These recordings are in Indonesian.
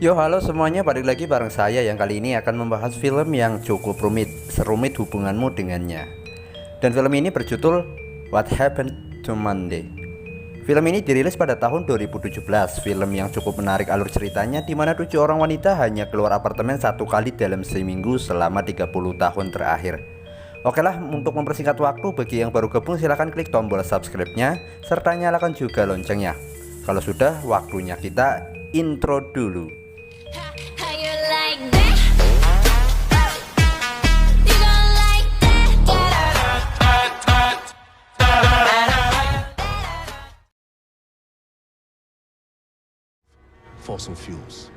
Yo halo semuanya, balik lagi bareng saya yang kali ini akan membahas film yang cukup rumit, serumit hubunganmu dengannya. Dan film ini berjudul What Happened to Monday. Film ini dirilis pada tahun 2017. Film yang cukup menarik alur ceritanya, di mana 7 orang wanita hanya keluar apartemen 1 kali dalam seminggu selama 30 tahun terakhir. Oke lah, untuk mempersingkat waktu, bagi yang baru gabung silahkan klik tombol subscribe-nya serta nyalakan juga loncengnya. Kalau sudah, waktunya kita intro dulu. Fossil fuels.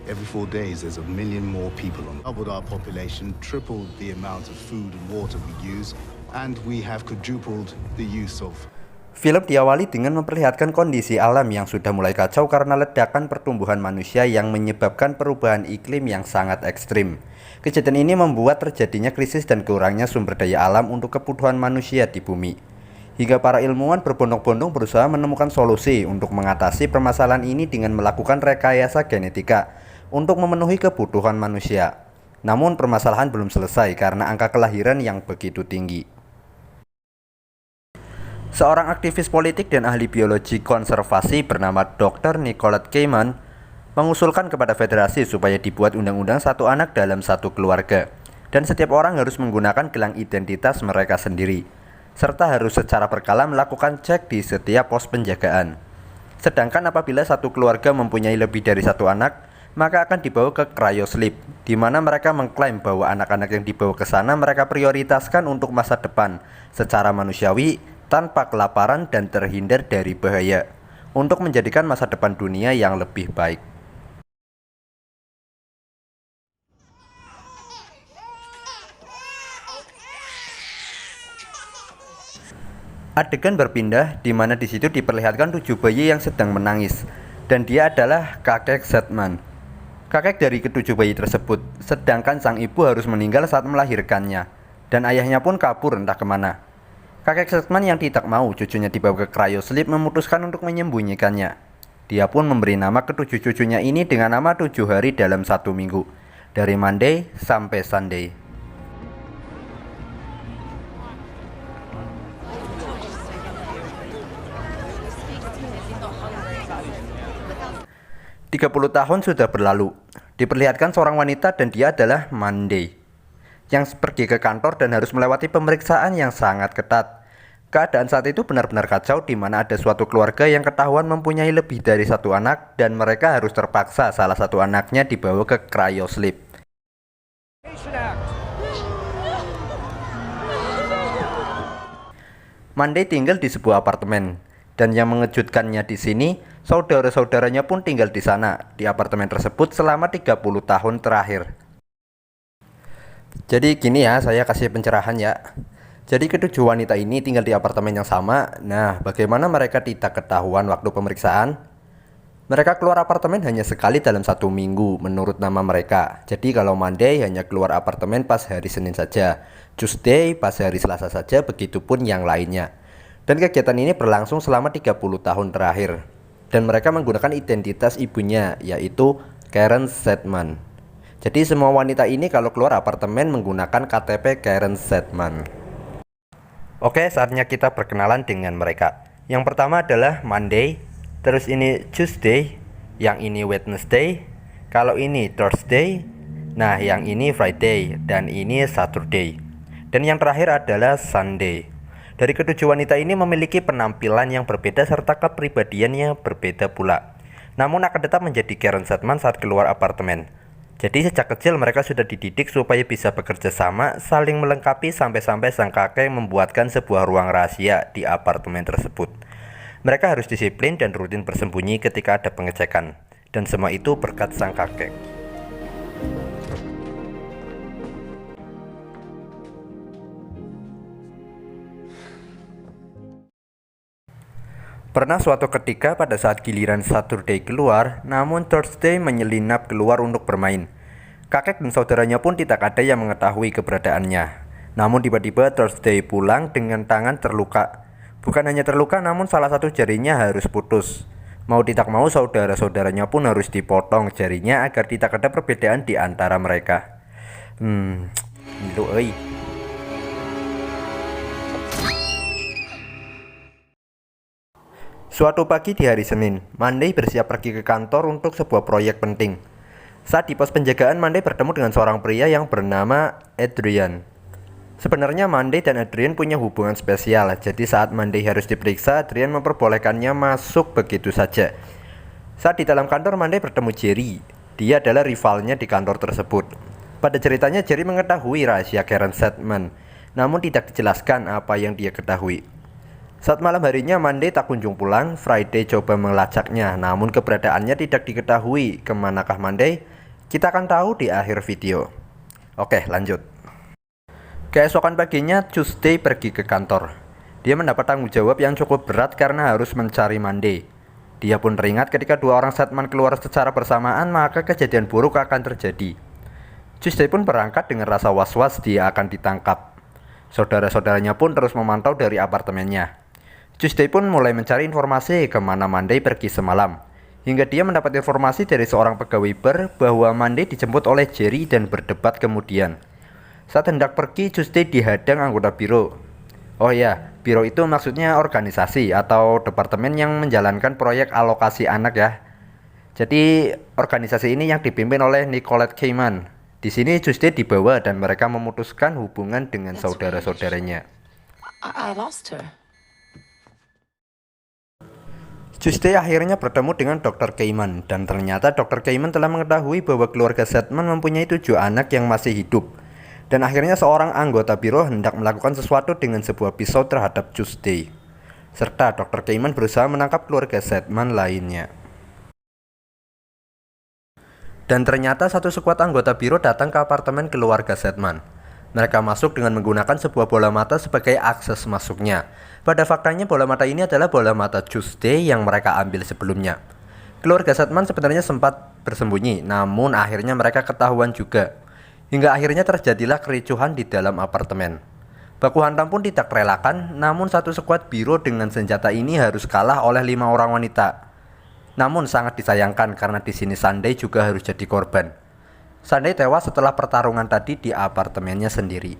Every 4 days, there's a million more people on. Doubled our population, tripled the amount of food and water we use, and we have quadrupled the use of. Film diawali dengan memperlihatkan kondisi alam yang sudah mulai kacau karena ledakan pertumbuhan manusia yang menyebabkan perubahan iklim yang sangat ekstrim. Kejadian ini membuat terjadinya krisis dan kurangnya sumber daya alam untuk kebutuhan manusia di bumi. Hingga para ilmuwan berbondong-bondong berusaha menemukan solusi untuk mengatasi permasalahan ini dengan melakukan rekayasa genetika untuk memenuhi kebutuhan manusia. Namun permasalahan belum selesai karena angka kelahiran yang begitu tinggi. Seorang aktivis politik dan ahli biologi konservasi bernama Dr. Nicolette Keiman mengusulkan kepada federasi supaya dibuat undang-undang satu anak dalam satu keluarga, dan setiap orang harus menggunakan gelang identitas mereka sendiri, serta harus secara berkala melakukan cek di setiap pos penjagaan. Sedangkan apabila satu keluarga mempunyai lebih dari satu anak, maka akan dibawa ke cryosleep, di mana mereka mengklaim bahwa anak-anak yang dibawa ke sana mereka prioritaskan untuk masa depan secara manusiawi, tanpa kelaparan dan terhindar dari bahaya, untuk menjadikan masa depan dunia yang lebih baik. Adegan berpindah, di mana di situ diperlihatkan 7 bayi yang sedang menangis, dan dia adalah kakek Sedman, kakek dari ke-7 bayi tersebut. Sedangkan sang ibu harus meninggal saat melahirkannya, dan ayahnya pun kabur entah kemana. Kakek Sedman yang tidak mau cucunya dibawa ke cryosleep memutuskan untuk menyembunyikannya. Dia pun memberi nama ke-7 cucunya ini dengan nama 7 hari dalam 1 minggu, dari Monday sampai Sunday. 30 tahun sudah berlalu. Diperlihatkan seorang wanita dan dia adalah Monday, yang pergi ke kantor dan harus melewati pemeriksaan yang sangat ketat. Keadaan saat itu benar-benar kacau, di mana ada suatu keluarga yang ketahuan mempunyai lebih dari satu anak dan mereka harus terpaksa salah satu anaknya dibawa ke cryosleep. Monday tinggal di sebuah apartemen, dan yang mengejutkannya di sini, saudara-saudaranya pun tinggal di sana, di apartemen tersebut selama 30 tahun terakhir. Jadi gini ya, saya kasih pencerahan ya. Jadi ke-7 wanita ini tinggal di apartemen yang sama. Nah, bagaimana mereka tidak ketahuan waktu pemeriksaan? Mereka keluar apartemen hanya sekali dalam 1 minggu menurut nama mereka. Jadi kalau Monday hanya keluar apartemen pas hari Senin saja, Tuesday pas hari Selasa saja, begitupun yang lainnya. Dan kegiatan ini berlangsung selama 30 tahun terakhir. Dan mereka menggunakan identitas ibunya, yaitu Karen Sedman. Jadi semua wanita ini kalau keluar apartemen menggunakan KTP Karen Sedman. Oke, saatnya kita perkenalan dengan mereka. Yang pertama adalah Monday, terus ini Tuesday, yang ini Wednesday, kalau ini Thursday, nah yang ini Friday, dan ini Saturday. Dan yang terakhir adalah Sunday. Dari ke-7 wanita ini memiliki penampilan yang berbeda serta kepribadiannya berbeda pula. Namun akan tetap menjadi Karen Sedman saat keluar apartemen. Jadi sejak kecil mereka sudah dididik supaya bisa bekerja sama, saling melengkapi sampai-sampai sang kakek membuatkan sebuah ruang rahasia di apartemen tersebut. Mereka harus disiplin dan rutin bersembunyi ketika ada pengecekan. Dan semua itu berkat sang kakek. Pernah suatu ketika pada saat giliran Saturday keluar, namun Thursday menyelinap keluar untuk bermain. Kakek dan saudaranya pun tidak ada yang mengetahui keberadaannya. Namun tiba-tiba Thursday pulang dengan tangan terluka. Bukan hanya terluka, namun salah satu jarinya harus putus. Mau tidak mau saudara-saudaranya pun harus dipotong jarinya agar tidak ada perbedaan di antara mereka. Itu Suatu pagi di hari Senin, Monday bersiap pergi ke kantor untuk sebuah proyek penting. Saat di pos penjagaan, Monday bertemu dengan seorang pria yang bernama Adrian. Sebenarnya Monday dan Adrian punya hubungan spesial, jadi saat Monday harus diperiksa, Adrian memperbolehkannya masuk begitu saja. Saat di dalam kantor, Monday bertemu Jerry. Dia adalah rivalnya di kantor tersebut. Pada ceritanya, Jerry mengetahui rahasia Karen Sedman, namun tidak dijelaskan apa yang dia ketahui. Saat malam harinya, Monday tak kunjung pulang. Friday coba melacaknya, namun keberadaannya tidak diketahui. Kemanakah Monday? Kita akan tahu di akhir video. Oke, lanjut. Keesokan paginya, Tuesday pergi ke kantor. Dia mendapat tanggung jawab yang cukup berat karena harus mencari Monday. Dia pun teringat ketika dua orang Sedman keluar secara bersamaan, maka kejadian buruk akan terjadi. Tuesday pun berangkat dengan rasa was-was dia akan ditangkap. Saudara-saudaranya pun terus memantau dari apartemennya. Tuesday pun mulai mencari informasi kemana Monday pergi semalam, hingga dia mendapat informasi dari seorang pegawai bar bahwa Monday dijemput oleh Jerry dan berdebat kemudian. Saat hendak pergi, Tuesday dihadang anggota biro. Oh ya, biro itu maksudnya organisasi atau departemen yang menjalankan proyek alokasi anak ya. Jadi organisasi ini yang dipimpin oleh Nicolette Keiman. Di sini Tuesday dibawa dan mereka memutuskan hubungan dengan saudara-saudaranya. I lost her. Tuesday akhirnya bertemu dengan Dr. Keiman, dan ternyata Dr. Keiman telah mengetahui bahwa keluarga Sedman mempunyai 7 anak yang masih hidup. Dan akhirnya seorang anggota biro hendak melakukan sesuatu dengan sebuah pisau terhadap Tuesday. Serta Dr. Keiman berusaha menangkap keluarga Sedman lainnya. Dan ternyata satu skuad anggota biro datang ke apartemen keluarga Sedman. Mereka masuk dengan menggunakan sebuah bola mata sebagai akses masuknya. Pada faktanya bola mata ini adalah bola mata Tuesday yang mereka ambil sebelumnya. Keluarga Sedman sebenarnya sempat bersembunyi, namun akhirnya mereka ketahuan juga. Hingga akhirnya terjadilah kericuhan di dalam apartemen. Baku hantam pun tidak terelakkan, namun satu skuad biro dengan senjata ini harus kalah oleh 5 orang wanita. Namun sangat disayangkan karena di sini Sunday juga harus jadi korban. Sunday tewas setelah pertarungan tadi di apartemennya sendiri.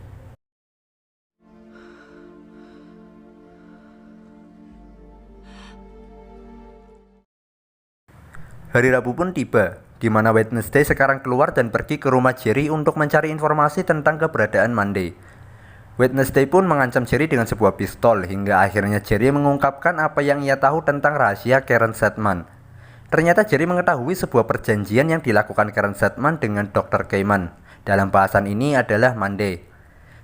Hari Rabu pun tiba, di mana Wednesday sekarang keluar dan pergi ke rumah Jerry untuk mencari informasi tentang keberadaan Monday. Wednesday pun mengancam Jerry dengan sebuah pistol, hingga akhirnya Jerry mengungkapkan apa yang ia tahu tentang rahasia Karen Sedman. Ternyata Jerry mengetahui sebuah perjanjian yang dilakukan Karen Sedman dengan Dr. Keiman. Dalam bahasan ini adalah Monday.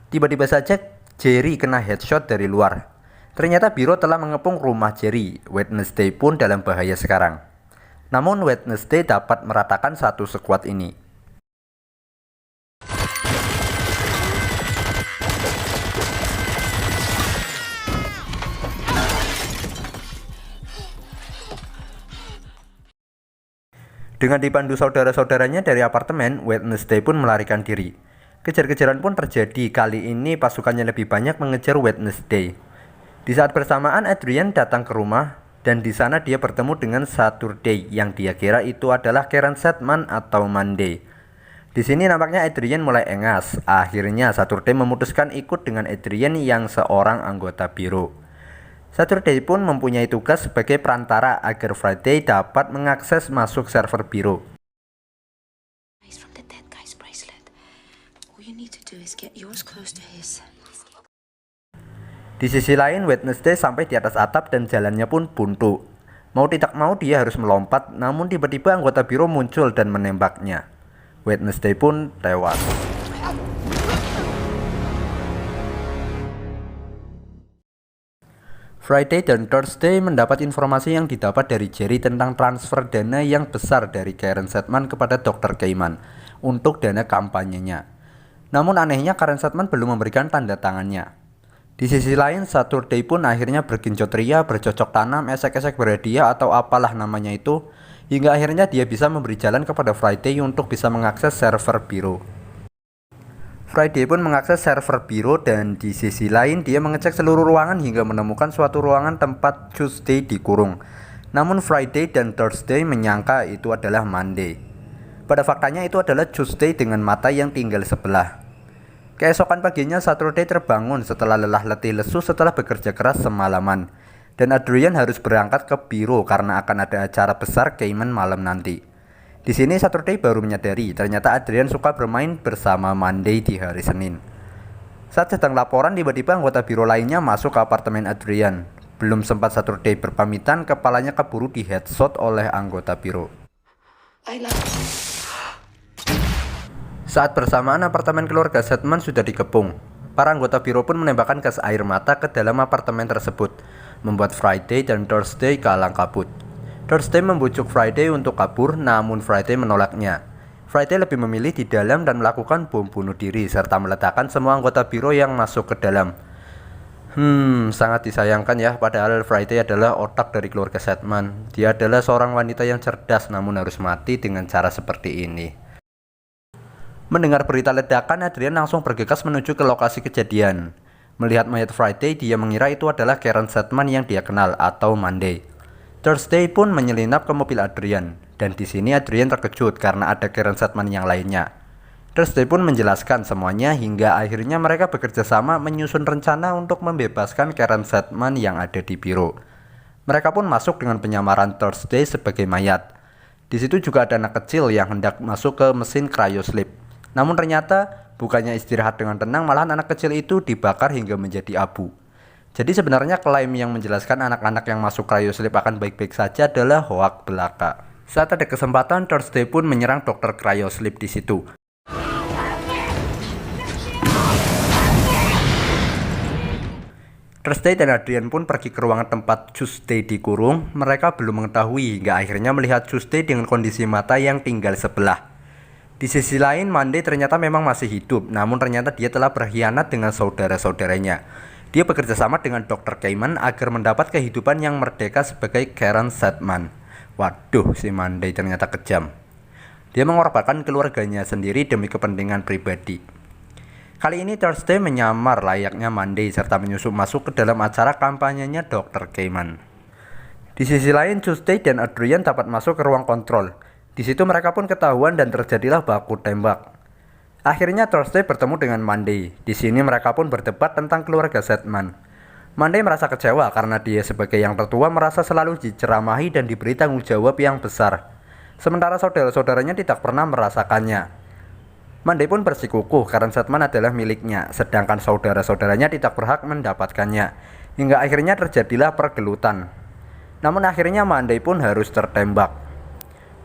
Tiba-tiba saja Jerry kena headshot dari luar. Ternyata biro telah mengepung rumah Jerry. Wednesday pun dalam bahaya sekarang. Namun Wednesday dapat meratakan satu skuad ini. Dengan dipandu saudara-saudaranya dari apartemen, Wednesday pun melarikan diri. Kejar-kejaran pun terjadi, kali ini pasukannya lebih banyak mengejar Wednesday. Di saat bersamaan Adrian datang ke rumah, dan di sana dia bertemu dengan Saturday yang dia kira itu adalah Karen Sedman atau Monday. Di sini nampaknya Adrian mulai engas. Akhirnya Saturday memutuskan ikut dengan Adrian yang seorang anggota biro. Saturday pun mempunyai tugas sebagai perantara agar Friday dapat mengakses masuk server biro. Di sisi lain, Wednesday sampai di atas atap dan jalannya pun buntu. Mau tidak mau dia harus melompat, namun tiba-tiba anggota biro muncul dan menembaknya. Wednesday pun tewas. Friday dan Thursday mendapat informasi yang didapat dari Jerry tentang transfer dana yang besar dari Karen Sedman kepada Dr. Keiman untuk dana kampanyenya. Namun anehnya Karen Sedman belum memberikan tanda tangannya. Di sisi lain, Saturday pun akhirnya bergenjot ria, bercocok tanam, esek-esek berhadiah atau apalah namanya itu, hingga akhirnya dia bisa memberi jalan kepada Friday untuk bisa mengakses server biro. Friday pun mengakses server biro dan di sisi lain dia mengecek seluruh ruangan hingga menemukan suatu ruangan tempat Tuesday dikurung. Namun Friday dan Thursday menyangka itu adalah Monday. Pada faktanya itu adalah Tuesday dengan mata yang tinggal sebelah. Keesokan paginya Saturday terbangun setelah lelah letih lesu setelah bekerja keras semalaman. Dan Adrian harus berangkat ke biro karena akan ada acara besar Cayman malam nanti. Di sini Saturday baru menyadari ternyata Adrian suka bermain bersama Monday di hari Senin. Saat sedang laporan, tiba-tiba anggota biro lainnya masuk ke apartemen Adrian. Belum sempat Saturday berpamitan, kepalanya keburu di-headshot oleh anggota biro. I love you. Saat bersamaan apartemen keluarga Sedman sudah dikepung. Para anggota biro pun menembakkan gas air mata ke dalam apartemen tersebut, membuat Friday dan Thursday kalang kabut. Thursday membujuk Friday untuk kabur, namun Friday menolaknya. Friday lebih memilih di dalam dan melakukan bom bunuh diri serta meletakkan semua anggota biro yang masuk ke dalam. Sangat disayangkan ya, padahal Friday adalah otak dari keluarga Sedman. Dia adalah seorang wanita yang cerdas namun harus mati dengan cara seperti ini. Mendengar berita ledakan, Adrian langsung bergegas menuju ke lokasi kejadian. Melihat mayat Friday, dia mengira itu adalah Karen Sedman yang dia kenal atau Monday. Thursday pun menyelinap ke mobil Adrian. Dan di sini Adrian terkejut karena ada Karen Sedman yang lainnya. Thursday pun menjelaskan semuanya hingga akhirnya mereka bekerja sama menyusun rencana untuk membebaskan Karen Sedman yang ada di biro. Mereka pun masuk dengan penyamaran Thursday sebagai mayat. Di situ juga ada anak kecil yang hendak masuk ke mesin cryosleep. Namun ternyata bukannya istirahat dengan tenang, malahan anak kecil itu dibakar hingga menjadi abu. Jadi sebenarnya klaim yang menjelaskan anak-anak yang masuk cryosleep akan baik-baik saja adalah hoak belaka. Saat ada kesempatan, Thursday pun menyerang dokter cryosleep di situ. Thursday dan Adrian pun pergi ke ruangan tempat Tuesday dikurung. Mereka belum mengetahui hingga akhirnya melihat Tuesday dengan kondisi mata yang tinggal sebelah. Di sisi lain, Monday ternyata memang masih hidup, namun ternyata dia telah berkhianat dengan saudara-saudaranya. Dia bekerja sama dengan Dr. Cayman agar mendapat kehidupan yang merdeka sebagai Karen Sedman. Waduh, si Monday ternyata kejam. Dia mengorbankan keluarganya sendiri demi kepentingan pribadi. Kali ini Thursday menyamar layaknya Monday serta menyusup masuk ke dalam acara kampanyenya Dr. Cayman. Di sisi lain, Tuesday dan Adrian dapat masuk ke ruang kontrol. Di situ mereka pun ketahuan dan terjadilah baku tembak. Akhirnya Thursday bertemu dengan Monday. Di sini mereka pun berdebat tentang keluarga Sedman. Monday merasa kecewa karena dia sebagai yang tertua merasa selalu diceramahi dan diberi tanggung jawab yang besar. Sementara saudara-saudaranya tidak pernah merasakannya. Monday pun bersikukuh karena Sedman adalah miliknya, sedangkan saudara-saudaranya tidak berhak mendapatkannya. Hingga akhirnya terjadilah pergelutan. Namun akhirnya Monday pun harus tertembak.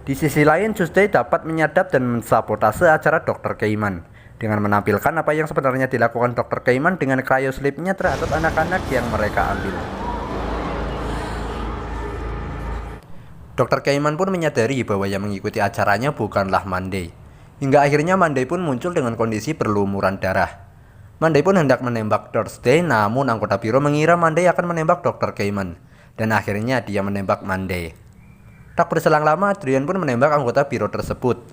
Di sisi lain, Tuesday dapat menyadap dan mensabotase acara Dr. Cayman dengan menampilkan apa yang sebenarnya dilakukan Dr. Cayman dengan cryosleep-nya terhadap anak-anak yang mereka ambil. Dr. Cayman pun menyadari bahwa yang mengikuti acaranya bukanlah Monday. Hingga akhirnya Monday pun muncul dengan kondisi berlumuran darah. Monday pun hendak menembak Thursday, namun anggota biro mengira Monday akan menembak Dr. Cayman. Dan akhirnya dia menembak Monday. Tak berselang lama, Adrian pun menembak anggota biro tersebut.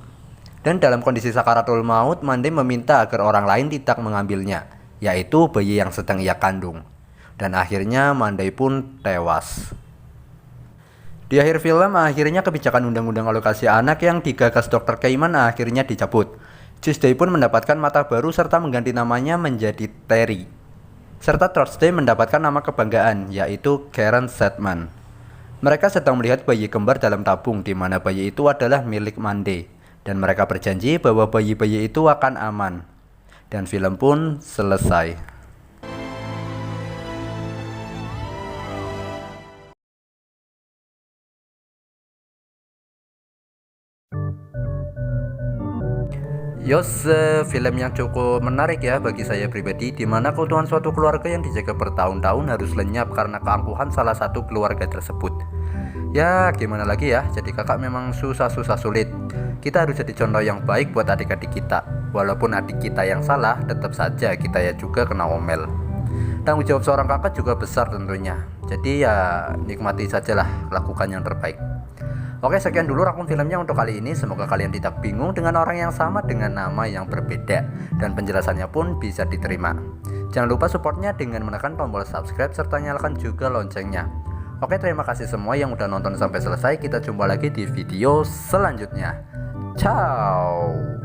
Dan dalam kondisi sakaratul maut, Monday meminta agar orang lain tidak mengambilnya, yaitu bayi yang sedang ia kandung. Dan akhirnya Monday pun tewas. Di akhir film, akhirnya kebijakan undang-undang alokasi anak yang digagas Dr. Cayman akhirnya dicabut. Tuesday pun mendapatkan mata baru serta mengganti namanya menjadi Terry. Serta Thursday mendapatkan nama kebanggaan, yaitu Karen Sedman. Mereka sedang melihat bayi kembar dalam tabung di mana bayi itu adalah milik Monday. Dan mereka berjanji bahwa bayi-bayi itu akan aman. Dan film pun selesai. Film yang cukup menarik ya bagi saya pribadi, di mana keutuhan suatu keluarga yang dijaga bertahun-tahun harus lenyap karena keangkuhan salah satu keluarga tersebut. Ya gimana lagi ya, jadi kakak memang susah-susah sulit. Kita harus jadi contoh yang baik buat adik-adik kita. Walaupun adik kita yang salah, tetap saja kita ya juga kena omel. Tanggung jawab seorang kakak juga besar tentunya. Jadi ya nikmati sajalah, lakukan yang terbaik. Oke, sekian dulu rangkum filmnya untuk kali ini. Semoga kalian tidak bingung dengan orang yang sama dengan nama yang berbeda, dan penjelasannya pun bisa diterima. Jangan lupa supportnya dengan menekan tombol subscribe serta nyalakan juga loncengnya. Oke, terima kasih semua yang udah nonton sampai selesai. Kita jumpa lagi di video selanjutnya. Ciao.